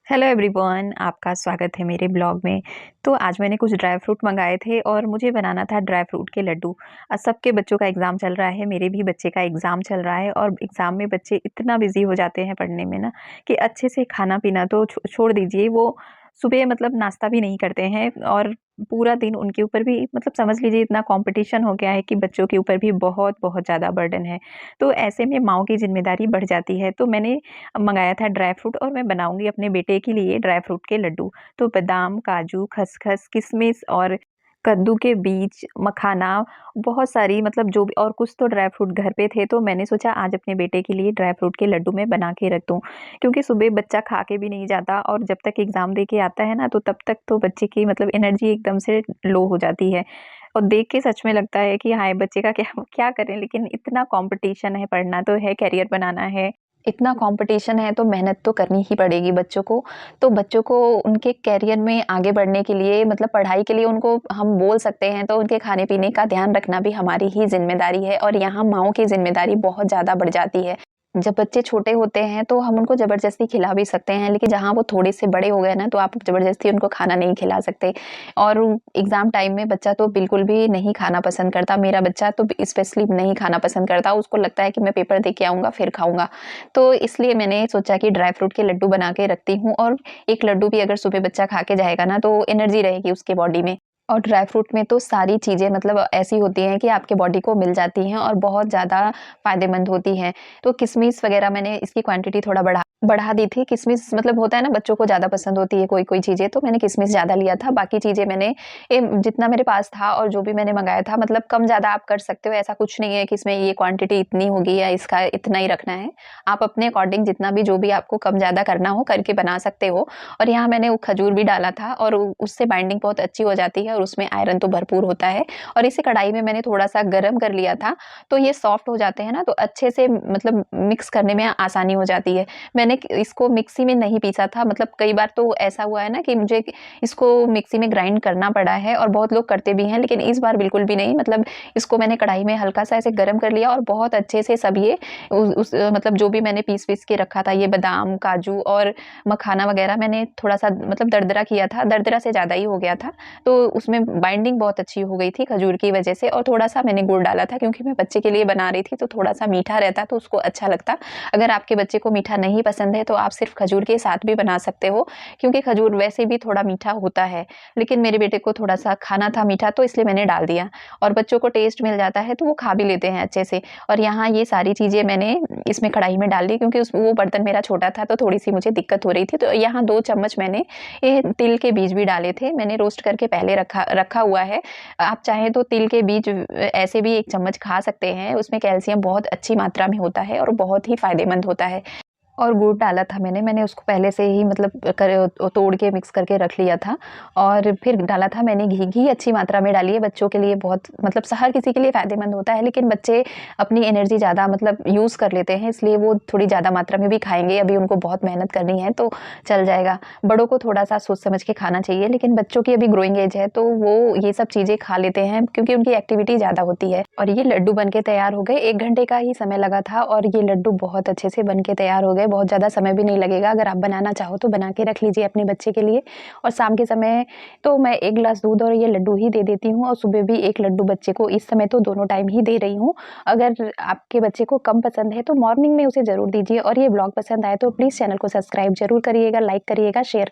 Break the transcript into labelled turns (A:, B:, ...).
A: Hello everyone, आपका स्वागत है मेरे ब्लॉग में। तो आज मैंने कुछ ड्राई फ्रूट मंगाए थे और मुझे बनाना था ड्राई फ्रूट के लड्डू। सबके बच्चों का एग्ज़ाम चल रहा है, मेरे भी बच्चे का एग्ज़ाम चल रहा है और एग्ज़ाम में बच्चे इतना बिज़ी हो जाते हैं पढ़ने में ना कि अच्छे से खाना-पीना तो छोड़ दीजिए, वो सुबह मतलब नाश्ता भी नहीं करते हैं और पूरा दिन उनके ऊपर भी मतलब समझ लीजिए इतना कॉम्पिटिशन हो गया है कि बच्चों के ऊपर भी बहुत-बहुत ज़्यादा बर्डन है। तो ऐसे में माँओं की ज़िम्मेदारी बढ़ जाती है। तो मैंने मंगाया था ड्राई फ्रूट और मैं बनाऊँगी अपने बेटे के लिए ड्राई फ्रूट के लड्डू। तो बादाम, काजू, खसखस, किशमिश और कद्दू के बीज, मखाना, बहुत सारी मतलब जो भी और कुछ तो ड्राई फ्रूट घर पे थे, तो मैंने सोचा आज अपने बेटे के लिए ड्राई फ्रूट के लड्डू मैं बना के रख दूँ। क्योंकि सुबह बच्चा खा के भी नहीं जाता और जब तक एग्ज़ाम दे के आता है ना, तो तब तक तो बच्चे की मतलब एनर्जी एकदम से लो हो जाती है। और देख के सच में लगता है कि हाय! बच्चे का क्या क्या करें, लेकिन इतना कॉम्पिटिशन है, पढ़ना तो है, करियर बनाना है, इतना कंपटीशन है तो मेहनत तो करनी ही पड़ेगी बच्चों को। तो बच्चों को उनके करियर में आगे बढ़ने के लिए मतलब पढ़ाई के लिए उनको हम बोल सकते हैं, तो उनके खाने-पीने का ध्यान रखना भी हमारी ही ज़िम्मेदारी है और यहाँ माँओं की ज़िम्मेदारी बहुत ज़्यादा बढ़ जाती है। जब बच्चे छोटे होते हैं तो हम उनको ज़बरदस्ती खिला भी सकते हैं, लेकिन जहाँ वो थोड़े से बड़े हो गए ना, तो आप ज़बरदस्ती उनको खाना नहीं खिला सकते। और एग्ज़ाम टाइम में बच्चा तो बिल्कुल भी नहीं खाना पसंद करता। मेरा बच्चा तो स्पेशली नहीं खाना पसंद करता, उसको लगता है कि मैं पेपर दे के आऊँगा फिर खाऊँगा। तो इसलिए मैंने सोचा कि ड्राई फ्रूट के लड्डू बना के रखती हूँ और एक लड्डू भी अगर सुबह बच्चा खा के जाएगा ना, तो एनर्जी रहेगी उसके बॉडी में। और ड्राई फ्रूट में तो सारी चीज़ें मतलब ऐसी होती हैं कि आपके बॉडी को मिल जाती हैं और बहुत ज़्यादा फ़ायदेमंद होती हैं। तो किशमिश वग़ैरह मैंने इसकी क्वांटिटी थोड़ा बढ़ा दी थी। किशमिश मतलब होता है ना, बच्चों को ज़्यादा पसंद होती है कोई-कोई चीज़ें, तो मैंने किशमिश ज़्यादा लिया था। बाकी चीज़ें मैंने जितना मेरे पास था और जो भी मैंने मँगाया था, मतलब कम-ज़्यादा आप कर सकते हो। ऐसा कुछ नहीं है कि इसमें ये क्वांटिटी इतनी होगी या इसका इतना ही रखना है। आप अपने अकॉर्डिंग जितना भी जो भी आपको कम-ज़्यादा करना हो करके बना सकते हो। और यहाँ मैंने वो खजूर भी डाला था और उससे बाइंडिंग बहुत अच्छी हो जाती है और उसमें आयरन तो भरपूर होता है। और इसे कढ़ाई में मैंने थोड़ा-सा गरम कर लिया था, तो ये सॉफ्ट हो जाते हैं ना, तो अच्छे से मतलब मिक्स करने में आसानी हो जाती है। मैंने इसको मिक्सी में नहीं पीसा था, मतलब कई बार तो ऐसा हुआ है ना कि मुझे इसको मिक्सी में ग्राइंड करना पड़ा है और बहुत लोग करते भी हैं, लेकिन इस बार बिल्कुल भी नहीं। मतलब इसको मैंने कढ़ाई में हल्का-सा ऐसे गरम कर लिया और बहुत अच्छे से सब ये मतलब जो भी मैंने पीस-पीस के रखा था, ये बादाम, काजू और मखाना वगैरह मैंने थोड़ा-सा मतलब दरदरा किया था, दरदरा से ज़्यादा ही हो गया था। तो उसमें बाइंडिंग बहुत अच्छी हो गई थी खजूर की वजह से और थोड़ा-सा मैंने गुड़ डाला था क्योंकि मैं बच्चे के लिए बना रही थी, तो थोड़ा-सा मीठा रहता तो उसको अच्छा लगता। अगर आपके बच्चे को मीठा नहीं पसंद है तो आप सिर्फ़ खजूर के साथ भी बना सकते हो, क्योंकि खजूर वैसे भी थोड़ा मीठा होता है। लेकिन मेरे बेटे को थोड़ा-सा खाना था मीठा, तो इसलिए मैंने डाल दिया और बच्चों को टेस्ट मिल जाता है तो वो खा भी लेते हैं अच्छे से। और यहाँ ये सारी चीज़ें मैंने इसमें कढ़ाई में डाल दी क्योंकि उस वो बर्तन मेरा छोटा था, तो थोड़ी-सी मुझे दिक्कत हो रही थी। तो यहाँ 2 चम्मच मैंने ये तिल के बीज भी डाले थे, मैंने रोस्ट करके पहले रखा रखा हुआ है। आप चाहें तो तिल के बीज ऐसे भी 1 चम्मच खा सकते हैं, उसमें कैल्शियम बहुत अच्छी मात्रा में होता है और बहुत ही फ़ायदेमंद होता है। और गुड़ डाला था मैंने उसको पहले से ही मतलब तोड़ के मिक्स करके रख लिया था और फिर डाला था मैंने घी अच्छी मात्रा में डाली है, बच्चों के लिए बहुत मतलब हर किसी के लिए फ़ायदेमंद होता है, लेकिन बच्चे अपनी एनर्जी ज़्यादा मतलब यूज़ कर लेते हैं, इसलिए वो थोड़ी ज़्यादा मात्रा में भी खाएँगे, अभी उनको बहुत मेहनत करनी है तो चल जाएगा। बड़ों को थोड़ा-सा सोच समझ के खाना चाहिए, लेकिन बच्चों की अभी ग्रोइंग एज है, तो वो ये सब चीज़ें खा लेते हैं क्योंकि उनकी एक्टिविटी ज़्यादा होती है। और ये लड्डू बन के तैयार हो गए, 1 घंटे का ही समय लगा था और ये लड्डू बहुत अच्छे से बन के तैयार हो गए, बहुत ज़्यादा समय भी नहीं लगेगा। अगर आप बनाना चाहो तो बना के रख लीजिए अपने बच्चे के लिए। और शाम के समय तो मैं 1 ग्लास दूध और ये लड्डू ही दे देती हूँ और सुबह भी 1 लड्डू बच्चे को, इस समय तो दोनों टाइम ही दे रही हूँ। अगर आपके बच्चे को कम पसंद है तो मॉर्निंग में उसे ज़रूर दीजिए और ये ब्लॉग पसंद आए तो प्लीज़ चैनल को सब्सक्राइब ज़रूर करिएगा, लाइक करिएगा, शेयर